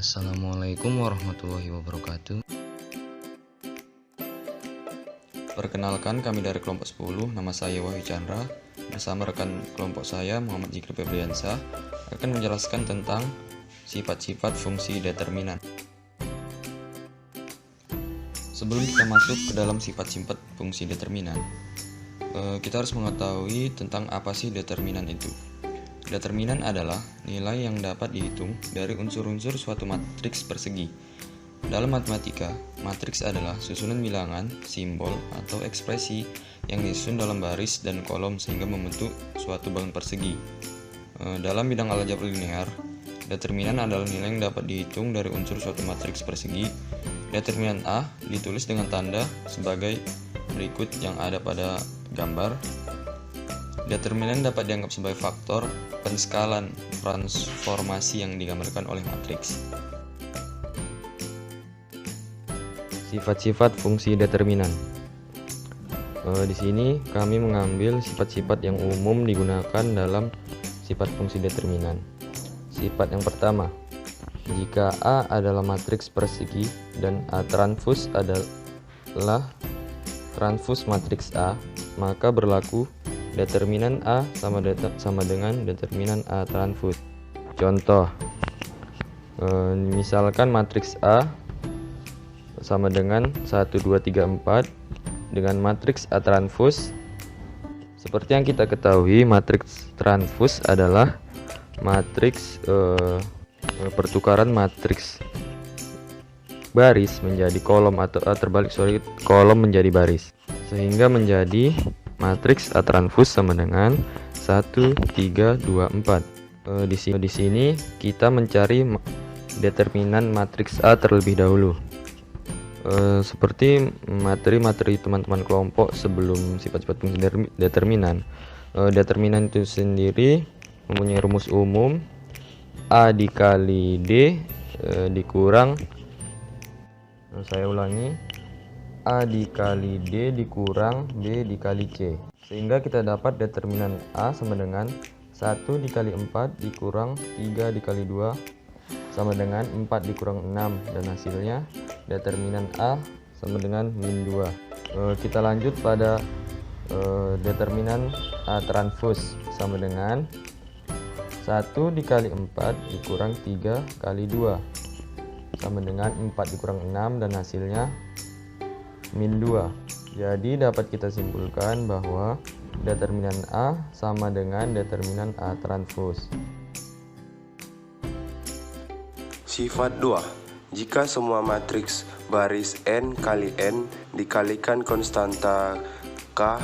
Assalamualaikum warahmatullahi wabarakatuh. Perkenalkan, kami dari kelompok 10, nama saya Wahyu Chandra. Bersama rekan kelompok saya, Muhammad Zikri Febriansyah, akan menjelaskan tentang sifat-sifat fungsi determinan. Sebelum kita masuk ke dalam sifat-sifat fungsi determinan, kita harus mengetahui tentang apa sih determinan itu. Determinan adalah nilai yang dapat dihitung dari unsur-unsur suatu matriks persegi. Dalam matematika, matriks adalah susunan bilangan, simbol, atau ekspresi yang disusun dalam baris dan kolom sehingga membentuk suatu bangun persegi. Dalam bidang aljabar linear, determinan adalah nilai yang dapat dihitung dari unsur suatu matriks persegi. Determinan A ditulis dengan tanda sebagai berikut yang ada pada gambar. Determinan dapat dianggap sebagai faktor penskalan transformasi yang digambarkan oleh matriks. Sifat-sifat fungsi determinan. Di sini kami mengambil sifat-sifat yang umum digunakan dalam sifat fungsi determinan. Sifat yang pertama, jika A adalah matriks persegi dan A transpose adalah transpose matriks A, maka berlaku determinan A sama dengan determinan A transpose. Contoh, misalkan matriks A sama dengan 1, 2, 3, 4 dengan matriks A transpose. Seperti yang kita ketahui, matriks transpose adalah matriks pertukaran matriks baris menjadi kolom atau kolom menjadi baris, sehingga menjadi matriks A transpose sama dengan 1, 3, 2, 4. Di sini kita mencari determinan matriks A terlebih dahulu. Seperti materi-materi teman-teman kelompok sebelum sifat-sifat fungsi determinan. Determinan itu sendiri mempunyai rumus umum A dikali D dikurang, saya ulangi, A dikali D dikurang B dikali C, sehingga kita dapat determinan A sama dengan 1 dikali 4 dikurang 3 dikali 2 sama dengan 4 dikurang 6, dan hasilnya determinan A sama dengan min 2. Kita lanjut pada determinan A transpose sama dengan 1 dikali 4 dikurang 3 kali 2 sama dengan 4 dikurang 6, dan hasilnya min 2. Jadi dapat kita simpulkan bahwa determinan A sama dengan determinan A transpose. Sifat 2. Jika semua matriks baris n kali n dikalikan konstanta K,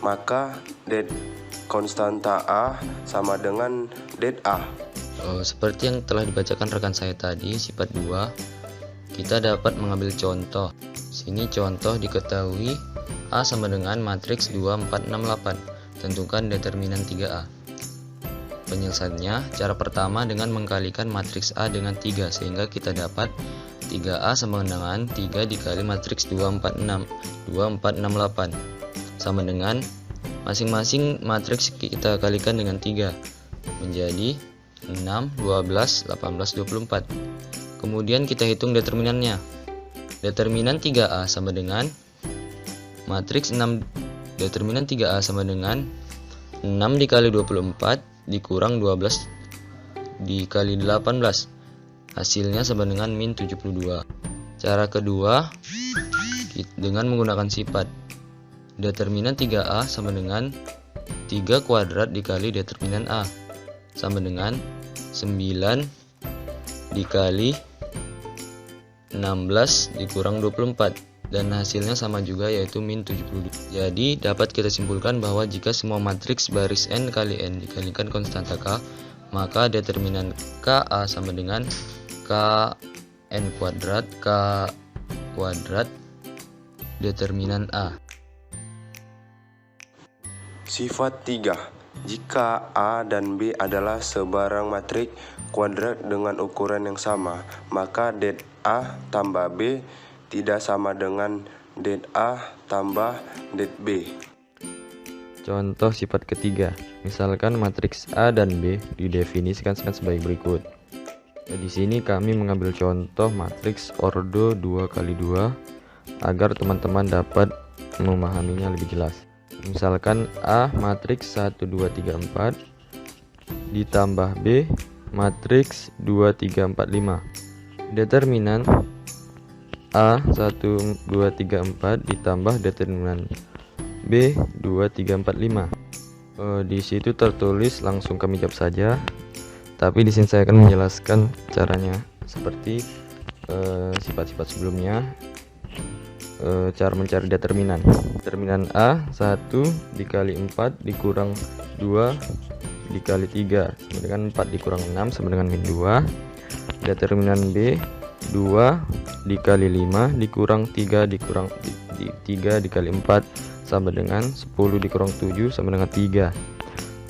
maka det konstanta A sama dengan det A. Seperti yang telah dibacakan rekan saya tadi, sifat 2, kita dapat mengambil contoh. Sini contoh diketahui A sama dengan matriks 2, 4, 6, 8. Tentukan determinan 3A. Penyelesaiannya, cara pertama dengan mengkalikan matriks A dengan 3, sehingga kita dapat 3A sama dengan 3 dikali matriks 2, 4, 6 sama dengan masing-masing matriks kita kalikan dengan 3 menjadi 6, 12, 18, 24. Kemudian kita hitung determinannya. Determinan 3A sama dengan matriks 6. Determinan 3A sama dengan 6 dikali 24 dikurang 12 dikali 18. Hasilnya sama dengan min 72. Cara kedua dengan menggunakan sifat. Determinan 3A sama dengan 3 kuadrat dikali determinan A sama dengan 9 dikali 16 dikurang 24, dan hasilnya sama juga, yaitu min 72. Jadi dapat kita simpulkan bahwa jika semua matriks baris n kali n dikalikan konstanta K, maka determinan KA sama dengan KN kuadrat determinan A. Sifat 3. Jika A dan B adalah sebarang matriks kuadrat dengan ukuran yang sama, maka det A tambah B tidak sama dengan det A tambah det B. Contoh sifat ketiga, misalkan matriks A dan B didefinisikan sebagai berikut. Di sini kami mengambil contoh matriks ordo 2x2 agar teman-teman dapat memahaminya lebih jelas. Misalkan A matriks 1 2 3 4 ditambah B matriks 2 3 4 5. Determinan A 1 2 3 4 ditambah determinan B 2 3 4 5. Di situ tertulis, langsung kami jawab saja. Tapi di sini saya akan menjelaskan caranya seperti sifat-sifat sebelumnya. Cara mencari determinan. Determinan A 1 dikali 4 dikurang 2 dikali 3 sama dengan 4 dikurang 6 sama dengan min 2. Determinan B 2 dikali 5 dikurang 3 dikurang 3 dikali 4 sama dengan 10 dikurang 7 sama dengan 3.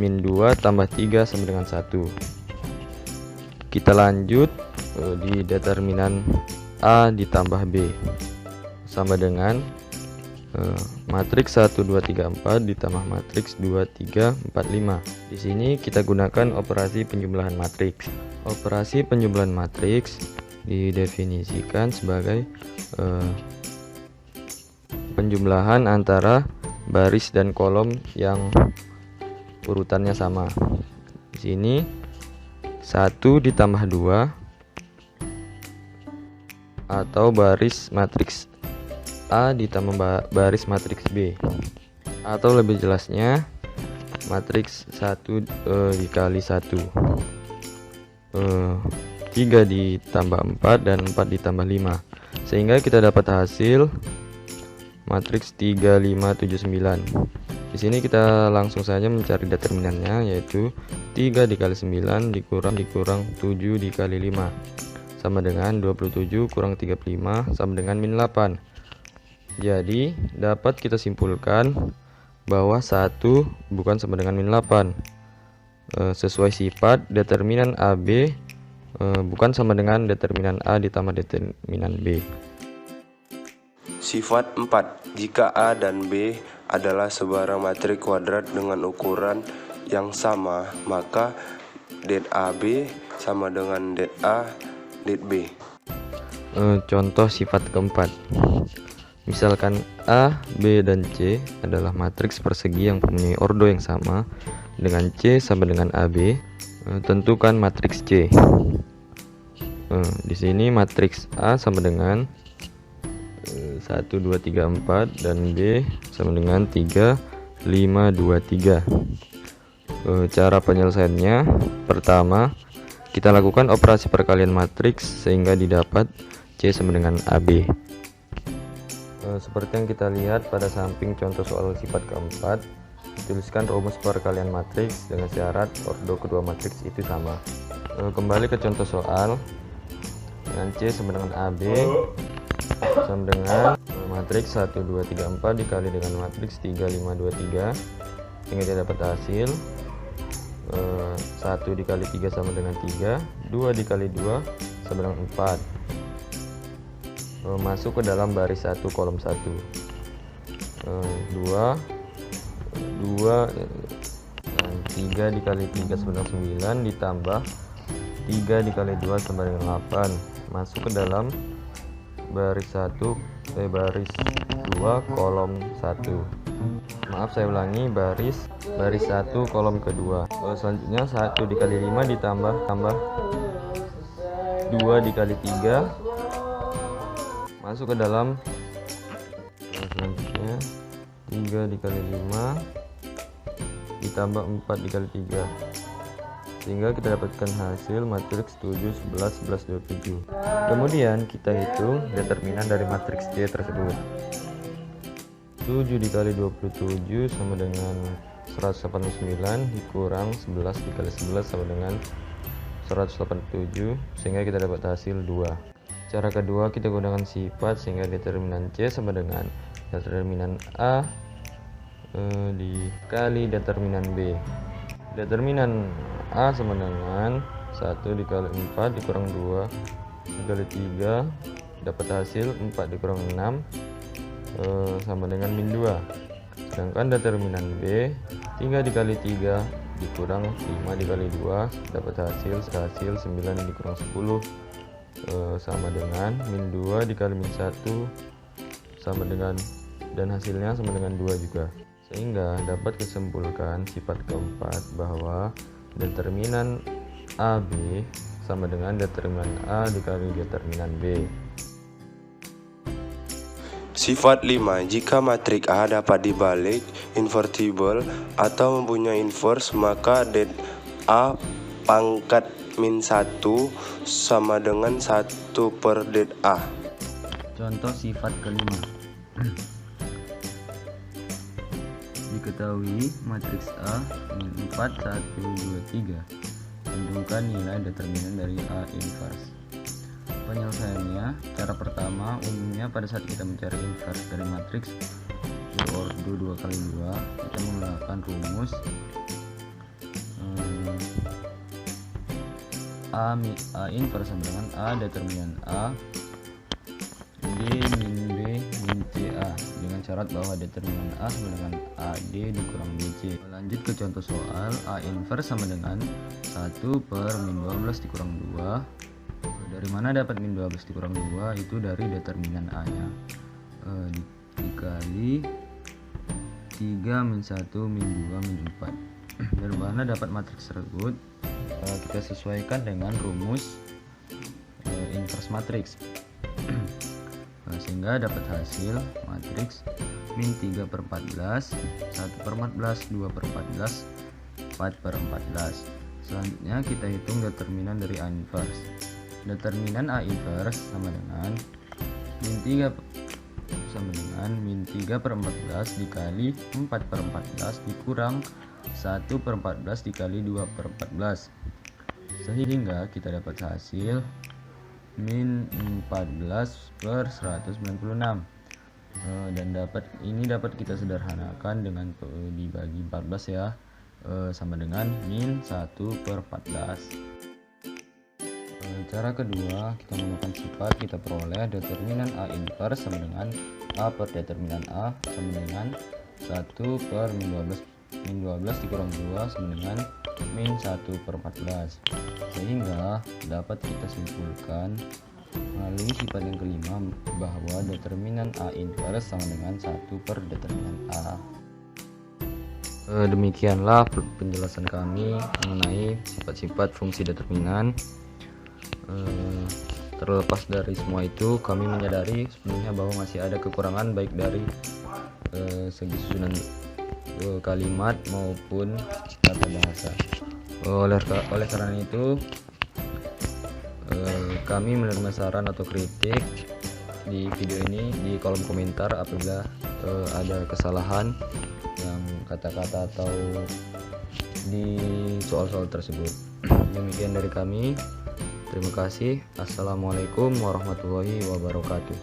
Min 2 tambah 3 sama dengan 1. Kita lanjut di determinan A ditambah B sama dengan matriks 1 2 3 4 ditambah matriks 2 3 4 5. Di sini kita gunakan operasi penjumlahan matriks. Operasi penjumlahan matriks didefinisikan sebagai penjumlahan antara baris dan kolom yang urutannya sama. Di sini 1 ditambah 2 atau baris matriks A ditambah baris matriks B, atau lebih jelasnya matriks 1 dikali 1, 3 ditambah 4 dan 4 ditambah 5, sehingga kita dapat hasil matriks 3 5 7 9. Di sini kita langsung saja mencari determinannya, yaitu 3 dikali 9 dikurang 7 dikali 5 sama dengan 27 kurang 35 sama dengan min 8. Jadi dapat kita simpulkan bahwa 1 bukan sama dengan min 8. Sesuai sifat, determinan AB bukan sama dengan determinan A ditambah determinan B. Sifat 4. Jika A dan B adalah sebarang matrik kuadrat dengan ukuran yang sama, maka det AB sama dengan det A det B. Contoh sifat keempat. Misalkan A, B, dan C adalah matriks persegi yang mempunyai ordo yang sama dengan C sama dengan AB. Tentukan matriks C. Di sini matriks A sama dengan 1 2 3 4 dan B sama dengan 3 5 2 3. Cara penyelesaiannya, pertama kita lakukan operasi perkalian matriks sehingga didapat C sama dengan AB. Seperti yang kita lihat pada samping contoh soal sifat keempat, dituliskan rumus perkalian matriks dengan syarat ordo kedua matriks itu sama. Kembali ke contoh soal, dengan C sama dengan AB sama dengan matriks 1 2 3 4 dikali dengan matriks 3 5 2 3, sehingga kita dapat hasil 1 dikali 3 sama dengan 3, 2 dikali 2 sama dengan 4. Masuk ke dalam baris 1 kolom 1. 2 dan 3 dikali 3 sama dengan 9 ditambah 3 dikali 2 sama dengan 8 masuk ke dalam baris 2 kolom 1. Maaf, saya ulangi, baris 1 kolom kedua. Selanjutnya 1 dikali 5 ditambah 2 dikali 3 masuk ke dalam selanjutnya 3 dikali 5 ditambah 4 dikali 3, sehingga kita dapatkan hasil matriks 7 11 11 27. Kemudian kita hitung determinan dari matriks C tersebut. 7 dikali 27 sama dengan 189 dikurang 11 dikali 11 sama dengan 187, sehingga kita dapat hasil 2. Cara kedua, kita gunakan sifat sehingga determinan C sama dengan determinan A dikali determinan B. Determinan A sama dengan 1 dikali 4 dikurang 2 dikali 3, dapat hasil 4 dikurang 6 sama dengan min 2. Sedangkan determinan B 3 dikali 3 dikurang 5 dikali 2 dapat hasil 9 dikurang 10 sama dengan min 2 dikali min 1 sama dengan, dan hasilnya sama dengan 2 juga. Sehingga dapat disimpulkan sifat keempat bahwa determinan AB sama dengan determinan A dikali determinan B. Sifat 5. Jika matrik A dapat dibalik, invertible, atau mempunyai inverse, maka det A pangkat min 1 sama dengan 1 per det A. Contoh sifat kelima. Diketahui matriks A min 4, 1, 2, 3. Tentukan nilai determinan dari A inverse. Penyelesaiannya, cara pertama, umumnya pada saat kita mencari inverse dari matriks ordo 2 kali 2, kita menggunakan rumus A inverse sama dengan A determinan A D min B min CA, dengan syarat bahwa determinan A sama dengan AD dikurang BC. Lanjut ke contoh soal. A inverse sama dengan 1 per min 12 dikurang 2. Dari mana dapat min 12 dikurang 2? Itu dari determinan A nya, dikali 3 min 1 min 2 min 4. Dari mana dapat matriks tersebut? Kita sesuaikan dengan rumus inverse matriks. Sehingga dapat hasil matriks min 3 per 14, 1 per 14, 2 per 14, 4 per 14. Selanjutnya kita hitung determinan dari A inverse. Determinan A inverse sama dengan min 3 per 14 dikali 4 per 14 dikurang 1 per 14 dikali 2 per 14, sehingga kita dapat hasil min 14 per 196. Dan ini dapat kita sederhanakan dengan dibagi 14 ya, sama dengan min 1 per 14. Cara kedua, kita menggunakan sifat, kita peroleh determinan A inverse sama dengan A per determinan A sama dengan 1 per min 12 dikurang 2 sama dengan min 1 per 14. Sehingga dapat kita simpulkan melalui sifat yang kelima bahwa determinan A inverse sama dengan 1 per determinan A. Demikianlah penjelasan kami mengenai sifat-sifat fungsi determinan. Terlepas dari semua itu, kami menyadari sebenarnya bahwa masih ada kekurangan baik dari segi susunan kalimat maupun tata bahasa. Oleh karena itu, kami menerima saran atau kritik di video ini di kolom komentar apabila ada kesalahan yang kata-kata atau di soal-soal tersebut. Demikian dari kami. Terima kasih. Assalamualaikum warahmatullahi wabarakatuh.